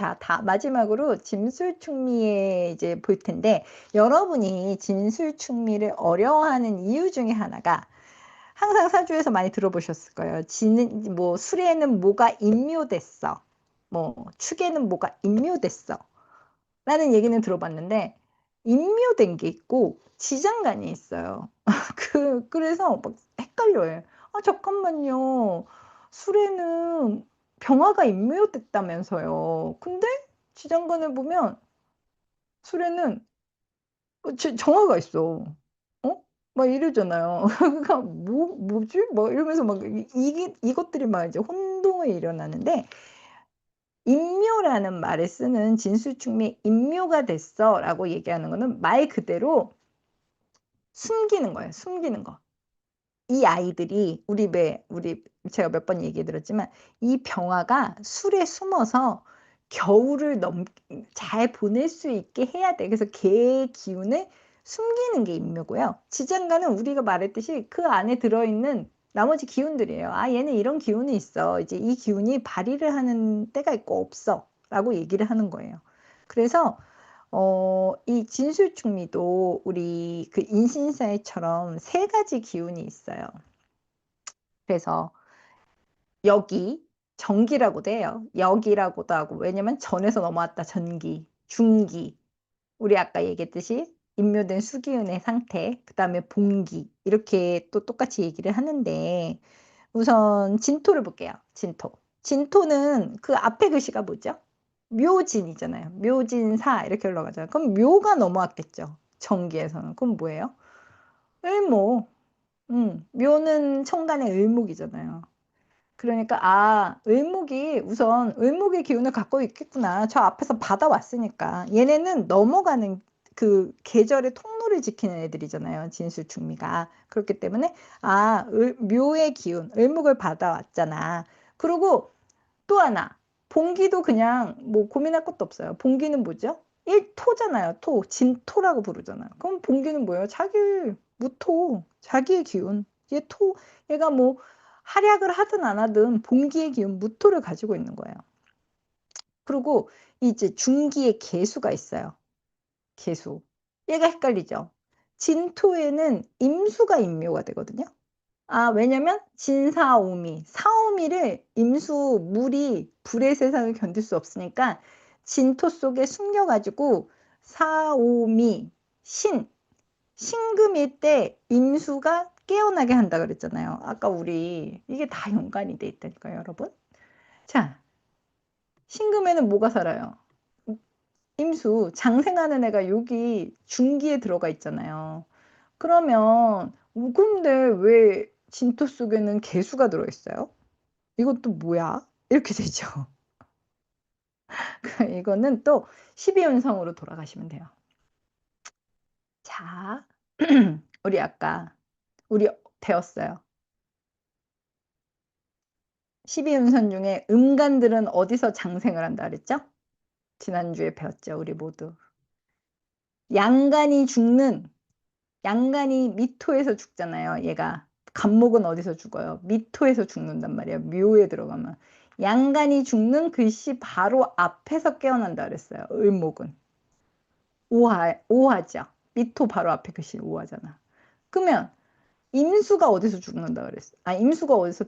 자, 마지막으로 진술충미에 이제 볼 텐데, 여러분이 진술충미를 어려워하는 이유 중에 하나가 항상 사주에서 많이 들어보셨을 거예요. 뭐 술에는 뭐가 임묘됐어. 뭐 축에는 뭐가 임묘됐어. 라는 얘기는 들어봤는데, 임묘된 게 있고 지장간이 있어요. 그래서 막 헷갈려요. 아, 잠깐만요. 술에는 병화가 임묘됐다면서요. 근데 지장간을 보면 술에는 정화가 있어. 어? 막 이러잖아요. 그러니까 뭐지? 뭐 이러면서 막 이것들이 막 이제 혼동이 일어나는데, 임묘라는 말을 쓰는 진수충미 임묘가 됐어라고 얘기하는 거는 말 그대로 숨기는 거예요. 숨기는 거. 이 아이들이 우리 제가 몇 번 얘기해 드렸지만, 이 병화가 술에 숨어서 겨울을 잘 보낼 수 있게 해야 돼. 그래서 개의 기운을 숨기는 게 임묘고요. 지장간은 우리가 말했듯이 그 안에 들어있는 나머지 기운들이에요. '아, 얘는 이런 기운이 있어. 이제 이 기운이 발휘를 하는 때가 있고 없어.'라고 얘기를 하는 거예요. 그래서 이 진술충미도 우리 그 인신사회처럼 세 가지 기운이 있어요. 그래서 역이 정기라고도 해요. 역이라고도 하고, 왜냐면 전에서 넘어왔다 전기, 중기, 우리 아까 얘기했듯이 임묘된 수기운의 상태, 그다음에 봉기, 이렇게 또 똑같이 얘기를 하는데, 우선 진토를 볼게요. 진토. 진토는 그 앞에 글씨가 뭐죠? 묘진이잖아요. 묘진사 이렇게 올라가잖아요. 그럼 묘가 넘어왔겠죠. 정기에서는. 그럼 뭐예요? 을목. 묘는 천간의 을목이잖아요. 그러니까 을목이 우선 을목의 기운을 갖고 있겠구나. 저 앞에서 받아왔으니까. 얘네는 넘어가는 그 계절의 통로를 지키는 애들이잖아요. 진술충미가. 그렇기 때문에 묘의 기운, 을목을 받아왔잖아. 그리고 또 하나, 봉기도 그냥 뭐 고민할 것도 없어요. 봉기는 뭐죠? 일토잖아요. 토, 진토라고 부르잖아요. 그럼 봉기는 뭐예요? 자기 무토, 자기의 기운. 얘가 뭐 활약을 하든 안 하든 봉기의 기운, 무토를 가지고 있는 거예요. 그리고 이제 중기의 계수가 있어요. 계수. 얘가 헷갈리죠. 진토에는 임수가 임묘가 되거든요. 왜냐면 진사오미, 사오미를 물이 불의 세상을 견딜 수 없으니까 진토 속에 숨겨 가지고 사오미, 신금일 때 임수가 깨어나게 한다 그랬잖아요. 아까 우리 이게 다 연관이 돼 있다니까요, 여러분. 자, 신금에는 뭐가 살아요? 임수, 장생하는 애가 여기 중기에 들어가 있잖아요. 그러면 근데 왜 진토 속에는 개수가 들어있어요? 이것도 뭐야? 이렇게 되죠. 이거는 또 12운성으로 돌아가시면 돼요. 자, 우리 아까 우리 배웠어요. 12운선 중에 음간들은 어디서 장생을 한다 그랬죠? 지난주에 배웠죠, 우리 모두. 양간이 죽는, 양간이 미토에서 죽잖아요, 얘가. 간목은 어디서 죽어요? 미토에서 죽는단 말이에요. 묘에 들어가면. 양간이 죽는 글씨 바로 앞에서 깨어난다 그랬어요, 을목은. 오화죠. 미토 바로 앞에 글씨 오화잖아. 그러면 임수가 어디서 죽는다 그랬어? 임수가 어디서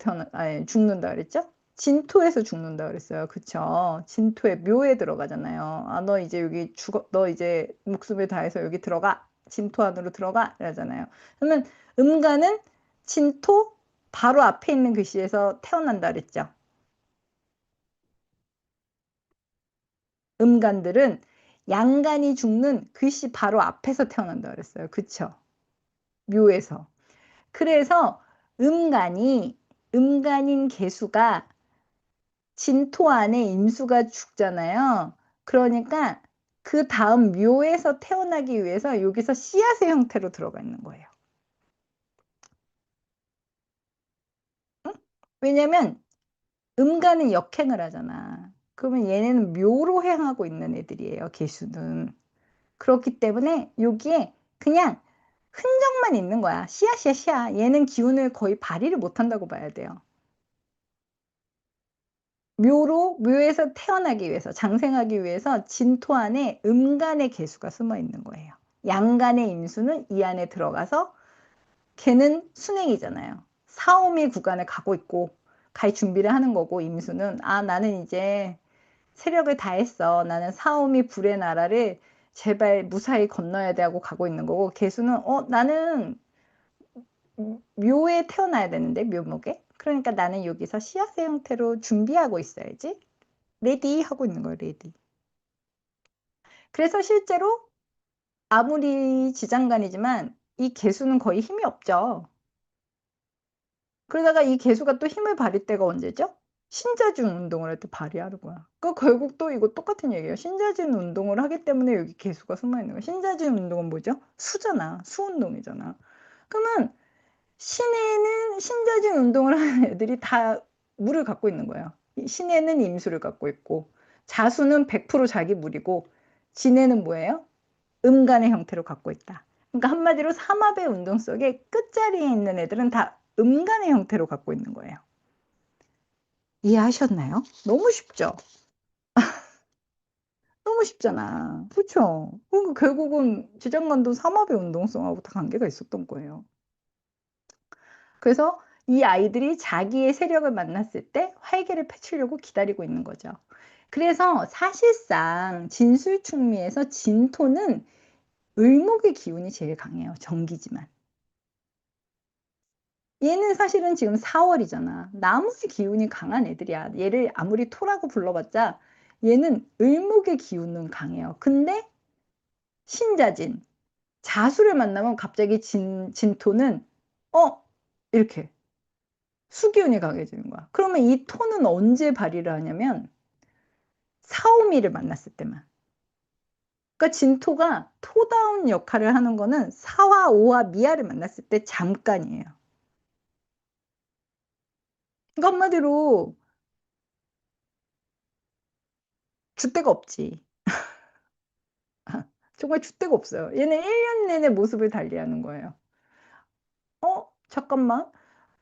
죽는다 그랬죠? 진토에서 죽는다 그랬어요. 그쵸? 진토에 묘에 들어가잖아요. 너 이제 여기 죽어, 너 이제 목숨을 다해서 여기 들어가. 진토 안으로 들어가. 이러잖아요. 그러면 음간은 진토 바로 앞에 있는 글씨에서 태어난다 그랬죠. 음간들은 양간이 죽는 글씨 바로 앞에서 태어난다 그랬어요. 그쵸? 묘에서. 그래서 음간이, 음간인 개수가 진토 안에 임수가 죽잖아요. 그러니까 그 다음 묘에서 태어나기 위해서 여기서 씨앗의 형태로 들어가 있는 거예요. 응? 왜냐면 음간은 역행을 하잖아. 그러면 얘네는 묘로 행하고 있는 애들이에요, 개수는. 그렇기 때문에 여기에 그냥 흔적만 있는 거야. 씨앗이야, 씨앗. 얘는 기운을 거의 발휘를 못 한다고 봐야 돼요. 묘에서 태어나기 위해서, 장생하기 위해서 진토 안에 음간의 계수가 숨어 있는 거예요. 양간의 임수는 이 안에 들어가서 걔는 순행이잖아요. 사오미 구간을 가고 있고 갈 준비를 하는 거고, 임수는 나는 이제 세력을 다했어. 나는 사오미 불의 나라를 제발 무사히 건너야 돼 하고 가고 있는 거고, 계수는 나는 묘에 태어나야 되는데, 묘목에. 그러니까 나는 여기서 씨앗의 형태로 준비하고 있어야지. 레디 하고 있는 거예요. 레디. 그래서 실제로 아무리 지장간이지만 이 개수는 거의 힘이 없죠. 그러다가 이 개수가 또 힘을 발휘 때가 언제죠? 신자진 운동을 할 때 발휘하는 거야. 그러니까 결국 또 이거 똑같은 얘기예요. 신자진 운동을 하기 때문에 여기 개수가 숨어 있는 거야. 신자진 운동은 뭐죠? 수잖아. 수운동이잖아. 그러면 신에는 신자진 운동을 하는 애들이 다 물을 갖고 있는 거예요. 신에는 임수를 갖고 있고, 자수는 100% 자기 물이고, 진에는 뭐예요? 음간의 형태로 갖고 있다. 그러니까 한마디로 삼합의 운동 속에 끝자리에 있는 애들은 다 음간의 형태로 갖고 있는 거예요. 이해하셨나요? 너무 쉽죠? 너무 쉽잖아. 그렇죠? 그러니까 결국은 지장간도 삼합의 운동성하고 다 관계가 있었던 거예요. 그래서 이 아이들이 자기의 세력을 만났을 때 활개를 펼치려고 기다리고 있는 거죠. 그래서 사실상 진술충미에서 진토는 을목의 기운이 제일 강해요. 정기지만. 얘는 사실은 지금 4월이잖아. 나무의 기운이 강한 애들이야. 얘를 아무리 토라고 불러봤자 얘는 을목의 기운은 강해요. 근데 신자진, 자수를 만나면 갑자기 진토는 이렇게 수기운이 강해지는 거야. 그러면 이 토는 언제 발휘를 하냐면 사오미를 만났을 때만. 그러니까 진토가 토다운 역할을 하는 거는 사와 오와 미아를 만났을 때 잠깐이에요. 그러니까 한마디로 줏대가 없지. 정말 줏대가 없어요. 얘는 1년 내내 모습을 달리하는 거예요. 잠깐만.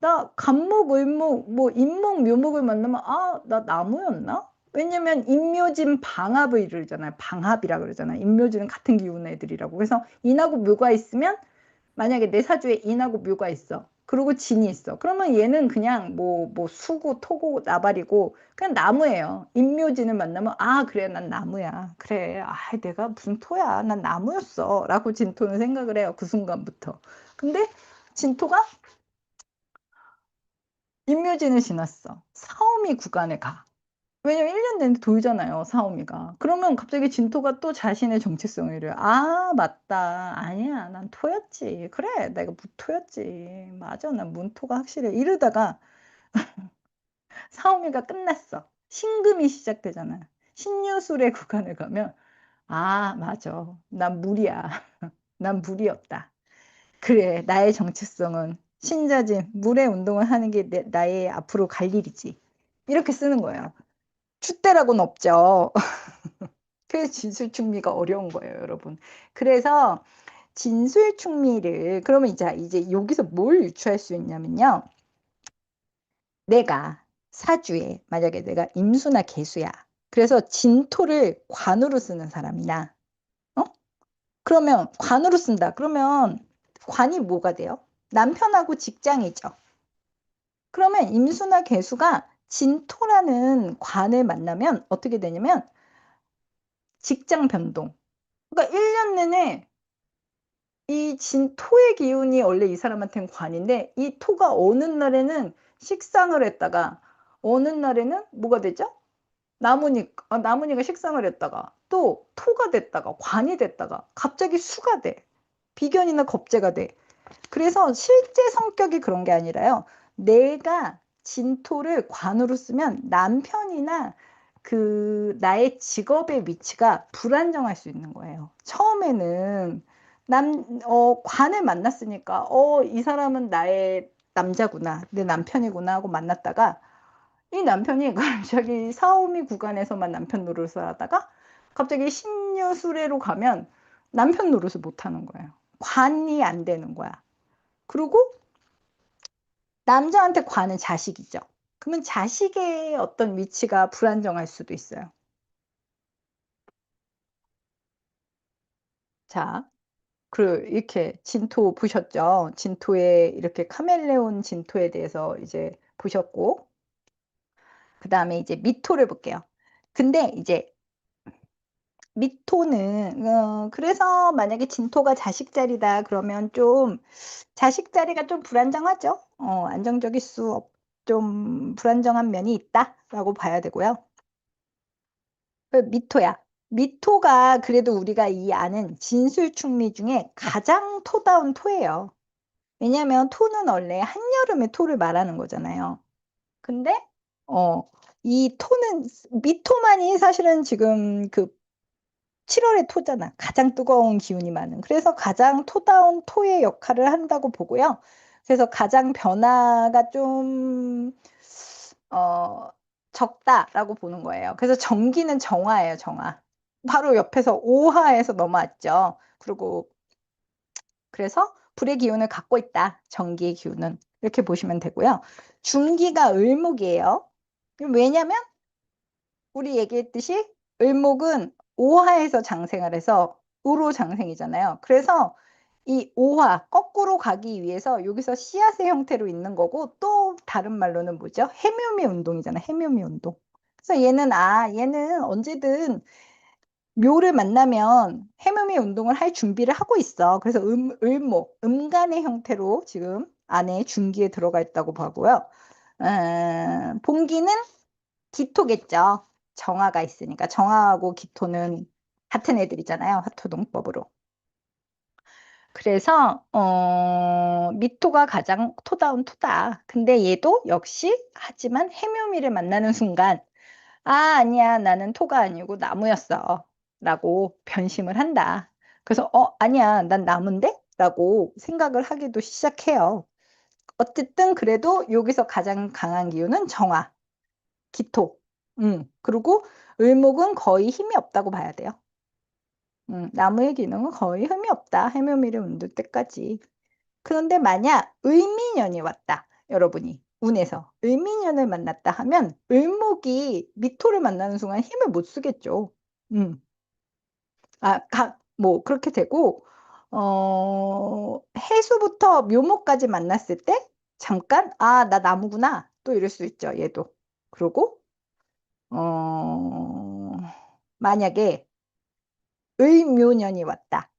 나 간목, 을목, 뭐 인목, 묘목을 만나면 나 나무였나? 왜냐면 인묘진 방합을 이루잖아요. 방합이라 그러잖아요. 인묘진은 같은 기운 애들이라고. 그래서 인하고 묘가 있으면, 만약에 내 사주에 인하고 묘가 있어. 그리고 진이 있어. 그러면 얘는 그냥 뭐 수고, 토고, 나발이고 그냥 나무예요. 인묘진을 만나면 그래 난 나무야. 그래 내가 무슨 토야. 난 나무였어. 라고 진토는 생각을 해요. 그 순간부터. 근데 진토가 인묘진을 지났어. 사오미 구간에 가. 왜냐면 1년 내내 돌잖아요, 사오미가. 그러면 갑자기 진토가 또 자신의 정체성을 이래요. 맞다. 아니야, 난 토였지. 그래, 내가 무토였지. 맞아, 난 문토가 확실해. 이러다가 사오미가 끝났어. 신금이 시작되잖아. 신유술의 구간을 가면, 맞아. 난 물이야. 난 물이었다. 그래, 나의 정체성은 신자진, 물의 운동을 하는 게 나의 앞으로 갈 일이지. 이렇게 쓰는 거예요. 줏대라고는 없죠. 그래서 진술충미가 어려운 거예요, 여러분. 그래서 진술충미를, 그러면 이제 여기서 뭘 유추할 수 있냐면요. 내가 사주에, 만약에 내가 임수나 계수야. 그래서 진토를 관으로 쓰는 사람이나, 어? 그러면 관으로 쓴다. 그러면 관이 뭐가 돼요? 남편하고 직장이죠. 그러면 임수나 계수가 진토라는 관을 만나면 어떻게 되냐면 직장 변동. 그러니까 1년 내내 이 진토의 기운이 원래 이 사람한테는 관인데, 이 토가 어느 날에는 식상을 했다가 어느 날에는 뭐가 되죠? 나무니까 식상을 했다가 또 토가 됐다가 관이 됐다가 갑자기 수가 돼. 비견이나 겁재가 돼. 그래서 실제 성격이 그런 게 아니라요. 내가 진토를 관으로 쓰면 남편이나 나의 직업의 위치가 불안정할 수 있는 거예요. 처음에는 관을 만났으니까, 이 사람은 나의 남자구나, 내 남편이구나 하고 만났다가, 이 남편이 갑자기 사오미 구간에서만 남편 노릇을 하다가 갑자기 신유수레로 가면 남편 노릇을 못 하는 거예요. 관이 안 되는 거야. 그리고 남자한테 관은 자식이죠. 그러면 자식의 어떤 위치가 불안정할 수도 있어요. 자, 이렇게 진토 보셨죠? 진토에 이렇게 카멜레온 진토에 대해서 이제 보셨고, 그다음에 이제 미토를 볼게요. 근데 이제 미토는 그래서 만약에 진토가 자식 자리다 그러면 좀 자식 자리가 좀 불안정하죠. 안정적일 수 없 좀 불안정한 면이 있다라고 봐야 되고요. 미토야. 미토가 그래도 우리가 이 아는 진술충미 중에 가장 토다운 토예요. 왜냐하면 토는 원래 한여름의 토를 말하는 거잖아요. 근데 어 이 토는 미토만이 사실은 지금 그 7 월의 토잖아. 가장 뜨거운 기운이 많은. 그래서 가장 토다운 토의 역할을 한다고 보고요. 그래서 가장 변화가 좀 어 적다라고 보는 거예요. 그래서 정기는 정화예요, 정화. 바로 옆에서 오화에서 넘어왔죠. 그리고 그래서 불의 기운을 갖고 있다, 정기의 기운은. 이렇게 보시면 되고요. 중기가 을목이에요. 왜냐면 우리 얘기했듯이 을목은 오화에서 장생을 해서 우로 장생이잖아요. 그래서 이 오화 거꾸로 가기 위해서 여기서 씨앗의 형태로 있는 거고, 또 다른 말로는 뭐죠? 해묘미 운동이잖아요. 해묘미 운동. 그래서 얘는 언제든 묘를 만나면 해묘미 운동을 할 준비를 하고 있어. 그래서 을목, 음간의 형태로 지금 안에 중기에 들어가 있다고 보고요. 본기는 기토겠죠. 정화가 있으니까. 정화하고 기토는 같은 애들이잖아요, 화토동법으로. 그래서 미토가 가장 토다운 토다. 근데 얘도 역시 하지만 해묘미를 만나는 순간 아니야, 나는 토가 아니고 나무였어 라고 변심을 한다. 그래서 아니야, 난 나무인데? 라고 생각을 하기도 시작해요. 어쨌든 그래도 여기서 가장 강한 기운은 정화, 기토. 그리고 을목은 거의 힘이 없다고 봐야 돼요. 나무의 기능은 거의 힘이 없다. 해묘미를 운들 때까지. 그런데 만약 을미년이 왔다. 여러분이 운에서 을미년을 만났다 하면 을목이 미토를 만나는 순간 힘을 못 쓰겠죠. 음. 뭐 그렇게 되고 해수부터 묘목까지 만났을 때 잠깐 '아 나 나무구나.' 또 이럴 수 있죠, 얘도. 그리고 어 만약에 을묘년이 왔다.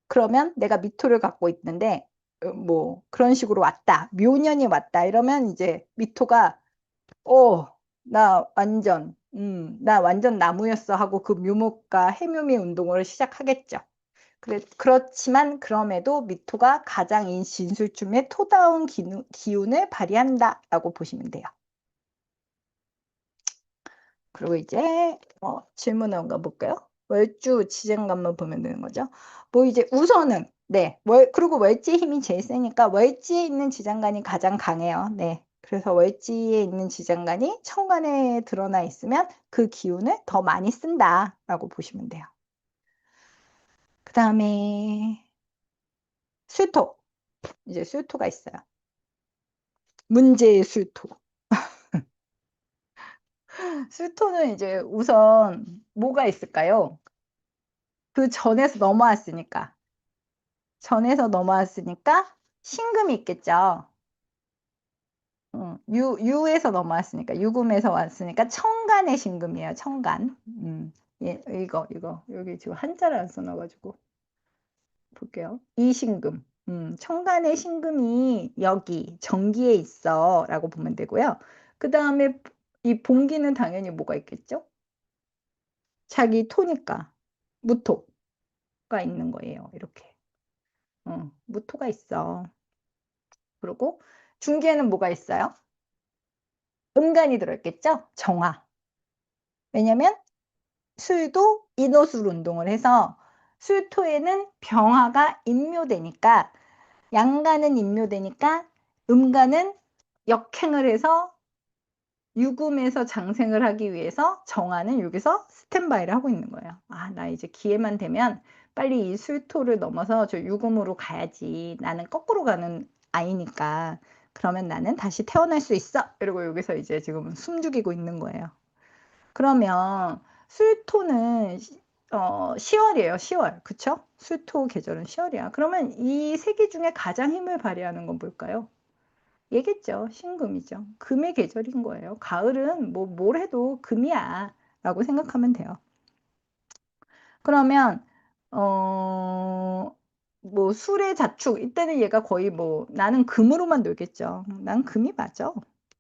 그러면 내가 미토를 갖고 있는데 뭐 그런 식으로 왔다. 묘년이 왔다. 이러면 이제 미토가 "어 나 완전 나무였어." 하고 그 묘목과 해묘미 운동을 시작하겠죠. 그렇지만 그럼에도 미토가 가장 이 진술쯤에 토다운 기운을 발휘한다라고 보시면 돼요. 그리고 이제 질문 한번 볼까요? 월주 지정관만 보면 되는 거죠. 뭐 이제 우선은 네. 그리고 월지의 힘이 제일 세니까 월지에 있는 지장간이 가장 강해요. 네. 그래서 월지에 있는 지장간이 천간에 드러나 있으면 그 기운을 더 많이 쓴다라고 보시면 돼요. 그다음에 수토. 이제 수토가 있어요. 문제의 수토. 수토는 이제 우선 뭐가 있을까요? 그 전에서 넘어왔으니까 신금이 있겠죠. 유에서 넘어왔으니까 유금에서 왔으니까 천간의 신금이에요. 천간. 예, 이거 여기 지금 한자를 안 써놔 가지고 볼게요. 이신금. 천간의 신금이 여기 정기에 있어라고 보면 되고요. 그다음에 이 본기는 당연히 뭐가 있겠죠? 자기 토니까 무토가 있는 거예요. 이렇게. 무토가 있어. 그리고 중기에는 뭐가 있어요? 음간이 들어있겠죠? 정화. 왜냐면 술도 인호술 운동을 해서 술토에는 병화가 인묘되니까, 양간은 인묘되니까 음간은 역행을 해서 유금에서 장생을 하기 위해서 정화는 여기서 스탠바이를 하고 있는 거예요. 나 이제 기회만 되면 빨리 이 술토를 넘어서 저 유금으로 가야지. 나는 거꾸로 가는 아이니까. 그러면 나는 다시 태어날 수 있어. 이러고 여기서 이제 지금 숨죽이고 있는 거예요. 그러면 수토는 10월이에요. 10월. 그쵸? 수토 계절은 10월이야. 그러면 이 세 개 중에 가장 힘을 발휘하는 건 뭘까요? 얘겠죠. 신금이죠. 금의 계절인 거예요. 가을은 뭐 뭘 해도 금이야 라고 생각하면 돼요. 그러면 뭐 술의 자축 이때는 얘가 거의 뭐 나는 금으로만 놀겠죠. 난 금이 맞아.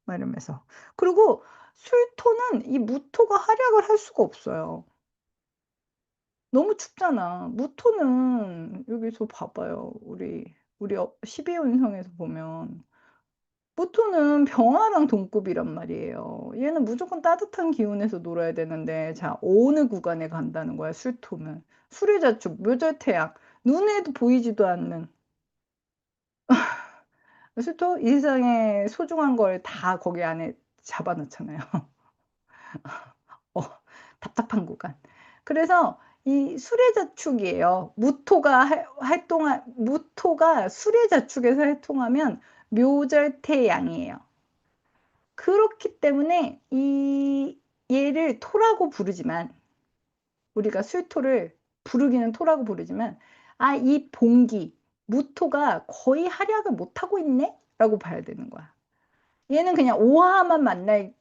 막 이러면서. 그리고 술토는 이 무토가 활약을 할 수가 없어요. 너무 춥잖아. 무토는 여기서 봐봐요. 우리 12운성에서 보면 무토는 병화랑 동급이란 말이에요. 얘는 무조건 따뜻한 기운에서 놀아야 되는데 자 어느 구간에 간다는 거야 술토는. 수리자축, 묘절태양, 눈에도 보이지도 않는 술토 이 세상에 소중한 걸 다 거기 안에 잡아 놓잖아요. 어 답답한 구간. 그래서 이 수레자축이에요. 무토가 수레자축에서 활동하면 묘절태양이에요. 그렇기 때문에 이 얘를 토라고 부르지만 우리가 술토를 부르기는 토라고 부르지만 아 이 봉기 무토가 거의 활약을 못하고 있네라고 봐야 되는 거야. 얘는 그냥 오화만 만날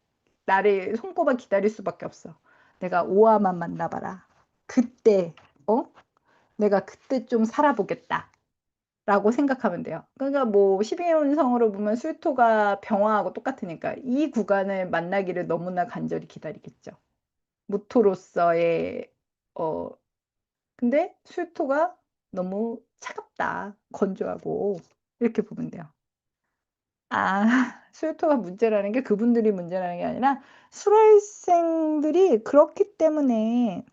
나를 손꼽아 기다릴 수밖에 없어. 내가 오화만 만나봐라. 그때 어 내가 그때 좀 살아보겠다. 라고 생각하면 돼요. 그러니까 뭐 12운성으로 보면 술토가 병화하고 똑같으니까 이 구간을 만나기를 너무나 간절히 기다리겠죠. 무토로서의 어 근데 술토가 너무 차갑다. 건조하고 이렇게 보면 돼요. 아 술토가 문제라는 게 그분들이 문제라는 게 아니라 술월생들이 그렇기 때문에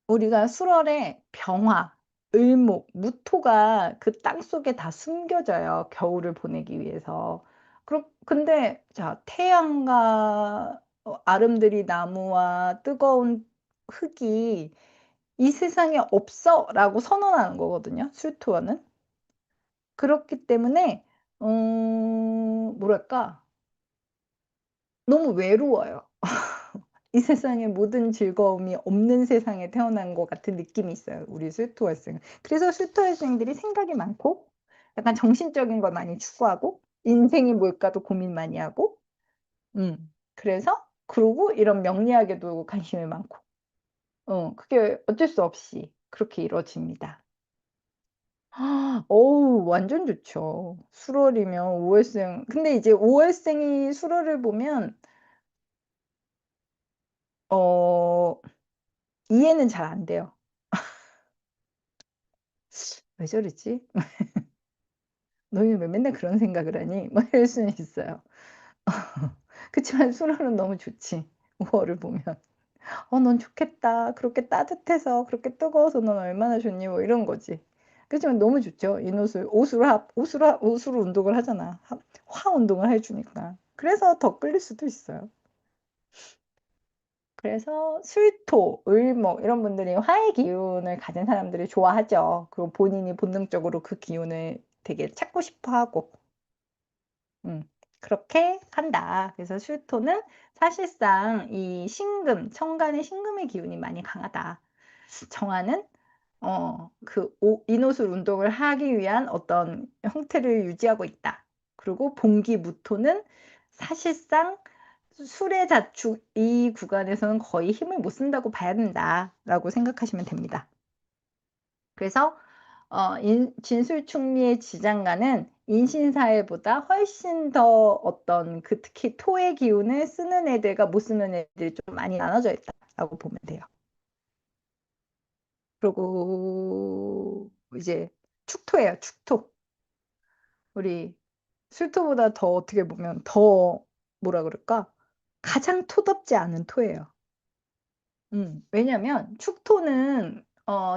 우리가 수월에 병화, 을목, 무토가 그 땅속에 다 숨겨져요, 겨울을 보내기 위해서. 근데 자 태양과 아름드리 나무와 뜨거운 흙이 "이 세상에 없어."라고 선언하는 거거든요, 술토어는. 그렇기 때문에 뭐랄까 너무 외로워요. 이 세상에 모든 즐거움이 없는 세상에 태어난 것 같은 느낌이 있어요, 우리 술토할생은. 그래서 술토할생들이 생각이 많고 약간 정신적인 걸 많이 추구하고 인생이 뭘까도 고민 많이 하고 그래서 그러고 이런 명리학에도 관심이 많고 그게 어쩔 수 없이 그렇게 이루어집니다. 어우 완전 좋죠. 수월이면 5 월생 근데 이제 5 월생이 수월을 보면 어 이해는 잘 안 돼요. '왜 저러지? 너희는 왜 맨날 그런 생각을 하니?' 뭐 이럴 수는 있어요. 그치만 수로는 너무 좋지 5 월을 보면. 넌 좋겠다. 그렇게 따뜻해서 그렇게 뜨거워서 넌 얼마나 좋니?' 뭐 이런 거지. 그렇지만 너무 좋죠. 인옷을 옷으로 운동을 하잖아. 화 운동을 해 주니까. 그래서 더 끌릴 수도 있어요. 그래서 술토, 을목 이런 분들이 화의 기운을 가진 사람들을 좋아하죠. 그리고 본인이 본능적으로 그 기운을 되게 찾고 싶어 하고. 음. 그렇게 한다. 그래서 술토는 사실상 이 신금, 천간의 신금의 기운이 많이 강하다. 정화는 그 인옷을 운동을 하기 위한 어떤 형태를 유지하고 있다. 그리고 봉기무토는 사실상 술의 자축 이 구간에서는 거의 힘을 못 쓴다고 봐야 된다라고 생각하시면 됩니다. 그래서 인 진술충리의 지장간은 인신사회보다 훨씬 더 어떤 그 특히 토의 기운을 쓰는 애들과 못 쓰는 애들이 좀 많이 나눠져 있다라고 보면 돼요. 그리고 이제 축토예요, 축토. 우리 술토보다 더 어떻게 보면 더 뭐라 그럴까? 가장 토답지 않은 토예요. 왜냐면 축토는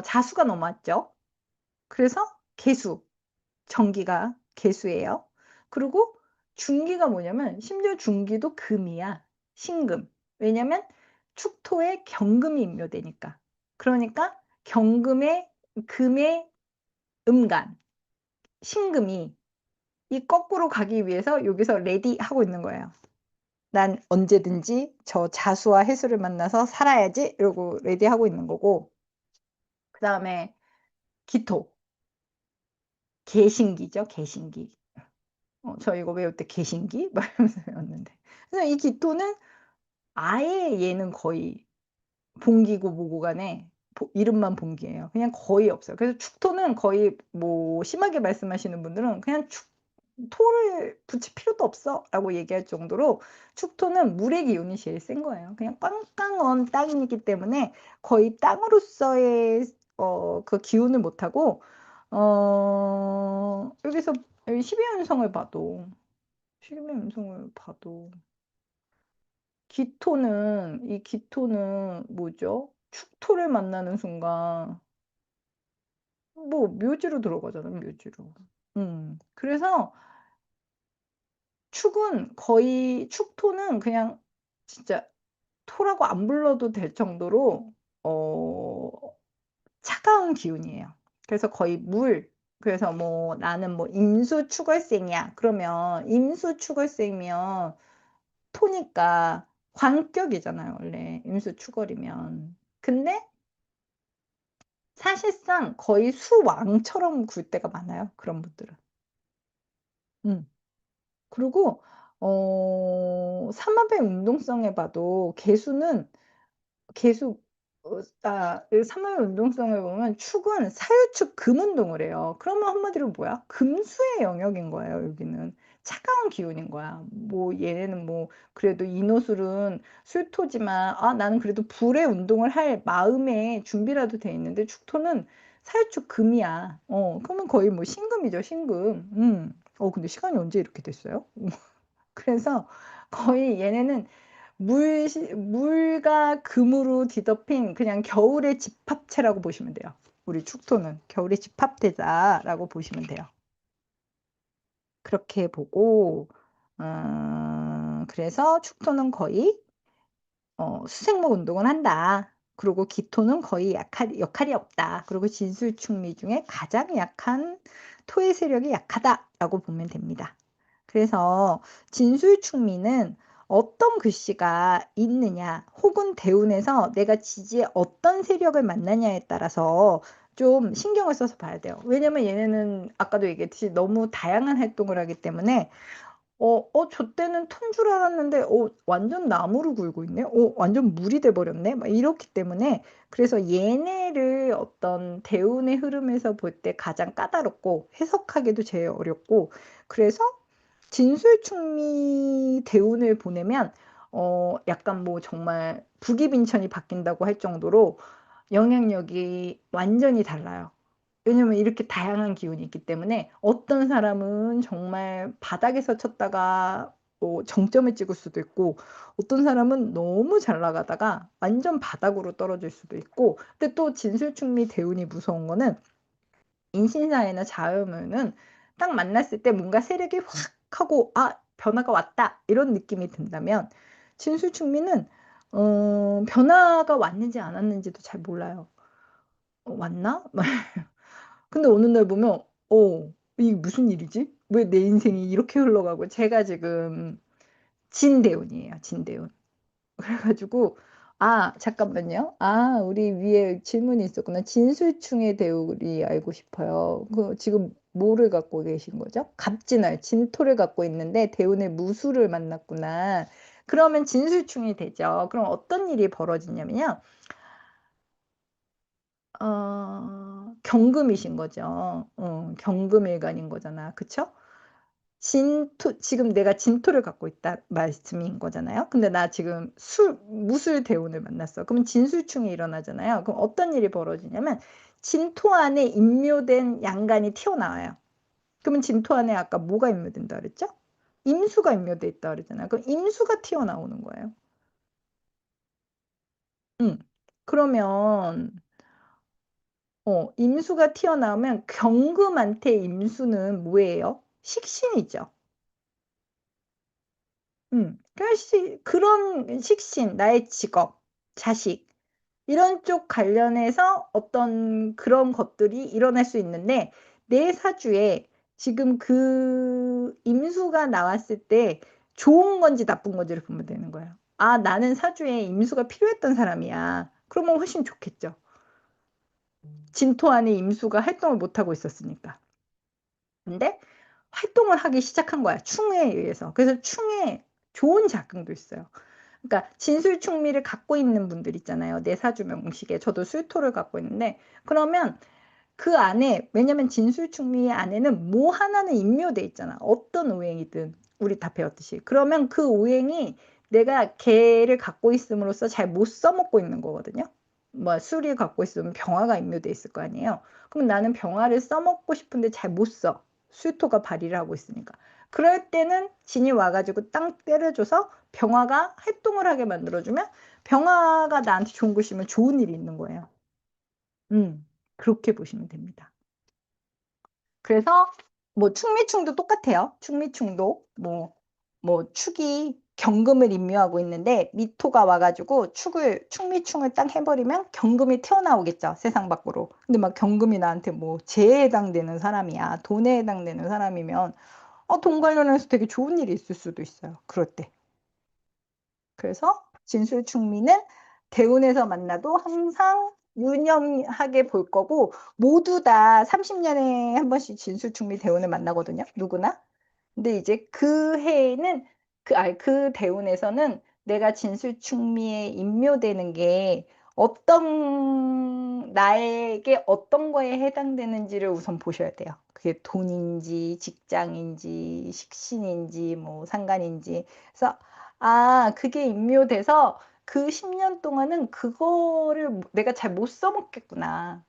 자수가 넘어왔죠. 그래서 개수, 정기가 개수예요. 그리고 중기가 뭐냐면 심지어 중기도 금이야. 신금. 왜냐면 축토에 경금이 임묘되니까. 그러니까 경금에 금의 음간, 신금이 이 거꾸로 가기 위해서 여기서 레디 하고 있는 거예요. '난 언제든지 저 자수와 해수를 만나서 살아야지.' 이러고 레디하고 있는 거고, 그다음에 기토, 개신기죠, 개신기. 저 이거 외울 때 개신기 막 이러면서 외웠는데. 그래서 이 기토는 아예 얘는 거의 봉기고 뭐고 간에 이름만 봉기예요. 그냥 거의 없어요. 그래서 축토는 거의 뭐 심하게 말씀하시는 분들은 그냥 "토를 붙일 필요도 없어."라고 얘기할 정도로 축토는 물의 기운이 제일 센 거예요. 그냥 꽝꽝 언 땅이기 때문에 거의 땅으로서의 그 기운을 못 하고, 여기서 여기 12 연성을 봐도 12 연성을 봐도 기토는 뭐죠? 축토를 만나는 순간 뭐 묘지로 들어가잖아요, 묘지로. 그래서 축토는 그냥 진짜 토라고 안 불러도 될 정도로 어 차가운 기운이에요. 그래서 거의 그래서 뭐 "나는 뭐 임수축월생이야." 그러면 임수축월생이면 토니까 관격이잖아요, 원래 임수축월이면. 근데 사실상 거의 수왕처럼 굴 때가 많아요, 그런 분들은. 음. 그리고 삼합의 운동성에 봐도 개수 이 삼합의 운동성을 보면 축은 사유축 금운동을 해요. 그러면 한마디로 뭐야? 금수의 영역인 거예요, 여기는. 차가운 기운인 거야. 뭐 얘네는 뭐 그래도 인호술은 술토지만 나는 그래도 불의 운동을 할 마음의 준비라도 돼 있는데, 축토는 사유축 금이야. 그러면 거의 뭐 신금이죠, 신금. 근데 시간이 언제 이렇게 됐어요? 그래서 거의 얘네는 물과 금으로 뒤덮인 그냥 겨울의 집합체라고 보시면 돼요. 우리 축토는 겨울의 집합체다라고 보시면 돼요. 그렇게 보고, 그래서 축토는 거의 수생목 운동은 한다. 그리고 기토는 거의 역할이 없다. 그리고 진술충미 중에 가장 약한 토의 세력이 약하다라고 보면 됩니다. 그래서 진술충미는 어떤 글씨가 있느냐 혹은 대운에서 내가 지지에 어떤 세력을 만나냐에 따라서 좀 신경을 써서 봐야 돼요. 왜냐면 얘네는 아까도 얘기했듯이 너무 다양한 활동을 하기 때문에 저 때는 톤 줄 알았는데 완전 나무로 굴고 있네. 완전 물이 돼 버렸네. 막 이렇기 때문에, 그래서 얘네를 어떤 대운의 흐름에서 볼 때 가장 까다롭고 해석하기도 제일 어렵고, 그래서 진술충미 대운을 보내면 약간 뭐 정말 부기빈천이 바뀐다고 할 정도로 영향력이 완전히 달라요. 왜냐면 이렇게 다양한 기운이 있기 때문에 어떤 사람은 정말 바닥에서 쳤다가 정점을 찍을 수도 있고, 어떤 사람은 너무 잘 나가다가 완전 바닥으로 떨어질 수도 있고. 근데 또 진술충미 대운이 무서운 거는 인신사회나 자음은 딱 만났을 때 뭔가 세력이 확 하고 '아 변화가 왔다.' 이런 느낌이 든다면, 진술충미는 변화가 왔는지 안 왔는지도 잘 몰라요. '왔나?' 막 근데 어느 날 보면 '이게 무슨 일이지? 왜 내 인생이 이렇게 흘러가고.' 제가 지금 진대운이에요, 진대운. 그래 가지고 잠깐만요. 우리 위에 질문이 있었구나. 진술충의 대운이 알고 싶어요. 지금 뭐를 갖고 계신 거죠? 갑진을, 진토를 갖고 있는데 대운의 무술을 만났구나. 그러면 진술충이 되죠. 그럼 어떤 일이 벌어지냐면요. 경금이신 거죠. 경금일간인 거잖아. 그쵸? 지금 내가 진토를 갖고 있다 말씀인 거잖아요. 근데 나 지금 무술 대운을 만났어. 그러면 진술충이 일어나잖아요. 그럼 어떤 일이 벌어지냐면 진토 안에 임묘된 양간이 튀어나와요. 그러면 진토 안에 아까 뭐가 임묘된다 그랬죠? 임수가 임묘돼 있다 그랬잖아요. 그럼 임수가 튀어나오는 거예요. 음. 그러면 임수가 튀어나오면 경금한테 임수는 뭐예요? 식신이죠. 그런 식신, 나의 직업, 자식 이런 쪽 관련해서 어떤 그런 것들이 일어날 수 있는데, 내 사주에 지금 그 임수가 나왔을 때 좋은 건지 나쁜 건지를 보면 되는 거예요. '아 나는 사주에 임수가 필요했던 사람이야.' 그러면 훨씬 좋겠죠. 진토 안에 임수가 활동을 못 하고 있었으니까. 근데 활동을 하기 시작한 거야, 충에 의해서. 그래서 충에 좋은 작용도 있어요. 그러니까 진술충미를 갖고 있는 분들 있잖아요, 내 사주 명식에. 저도 술토를 갖고 있는데 그러면 그 안에, 왜냐면 진술충미 안에는 뭐 하나는 임묘돼 있잖아, 어떤 오행이든. 우리 다 배웠듯이. 그러면 그 오행이 내가 걔를 갖고 있음으로써 잘 못 써먹고 있는 거거든요. 뭐 술이 갖고 있으면 병화가 임묘돼 있을 거 아니에요. 그럼 나는 병화를 써먹고 싶은데 잘 못 써, 수토가 발휘를 하고 있으니까. 그럴 때는 진이 와가지고 땅 때려줘서 병화가 활동을 하게 만들어주면, 병화가 나한테 좋은 것이면 좋은 일이 있는 거예요. 그렇게 보시면 됩니다. 그래서 뭐 충미충도 똑같아요. 충미충도 뭐 축이 경금을 임묘하고 있는데 미토가 와가지고 충미충을 딱 해버리면 경금이 튀어나오겠죠, 세상 밖으로. 근데 막 경금이 나한테 뭐 재에 해당되는 사람이야, 돈에 해당되는 사람이면 돈 관련해서 되게 좋은 일이 있을 수도 있어요, 그럴 때. 그래서 진술충미는 대운에서 만나도 항상 유념하게 볼 거고, 모두 다 30년에 한 번씩 진술충미 대운을 만나거든요, 누구나. 근데 이제 그 해에는 그 대운에서는 내가 진술충미에 임묘되는 게 나에게 어떤 거에 해당되는지를 우선 보셔야 돼요. 그게 돈인지 직장인지 식신인지 뭐 상관인지. 그래서 그게 임묘돼서 그 10년 동안은 그거를 내가 잘 못 써먹겠구나.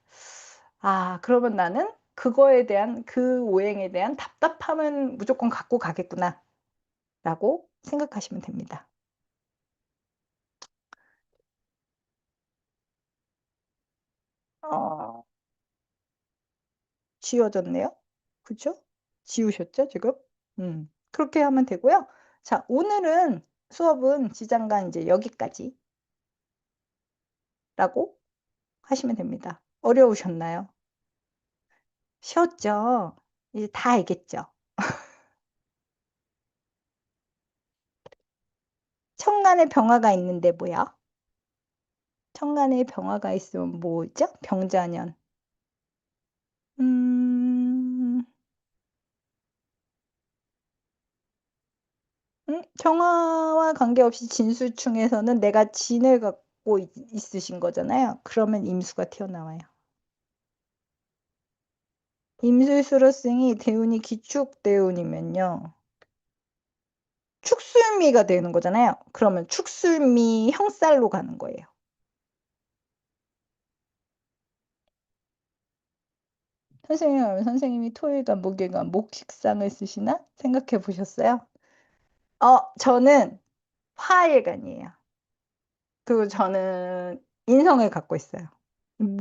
그러면 나는 그거에 대한, 그 오행에 대한 답답함은 무조건 갖고 가겠구나 라고 생각하시면 됩니다. 어, 지워졌네요. 그죠? 지우셨죠, 지금? 그렇게 하면 되고요. 자, 오늘은 수업은 지장간 이제 여기까지라고 하시면 됩니다. 어려우셨나요? 쉬웠죠? 이제 다 알겠죠? 천간에 병화가 있는데 뭐야? 천간에 병화가 있으면 뭐죠? 병자년. 음, 병화와 관계없이 진수충에서는 내가 진을 갖고 있으신 거잖아요. 그러면 임수가 튀어나와요. 임술수로승이 대운이 기축대운이면요, 축술미가 되는 거잖아요. 그러면 축술미 형살로 가는 거예요. 선생님이 토일과 목일과 목식상을 쓰시나 생각해 보셨어요? 저는 화일간이에요. 그리고 저는 인성을 갖고 있어요. 뭐,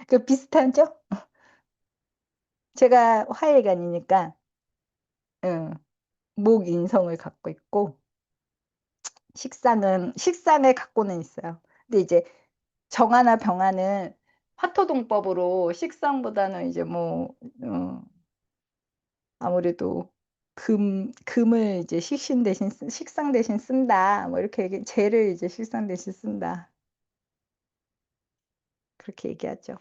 그 비슷하죠? 제가 화일간이니까 응, 목인성을 갖고 있고, 식상을 갖고는 있어요. 근데 이제 정화나 병화는 화토동법으로 식상보다는 이제 아무래도 금을 이제 식상 대신 쓴다. 뭐 이렇게 재를 이제 식상 대신 쓴다. 그렇게 얘기하죠.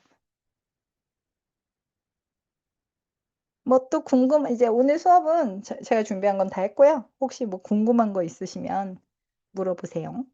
뭐 또 이제 오늘 수업은 제가 준비한 건 다 했고요. 혹시 뭐 궁금한 거 있으시면 물어보세요.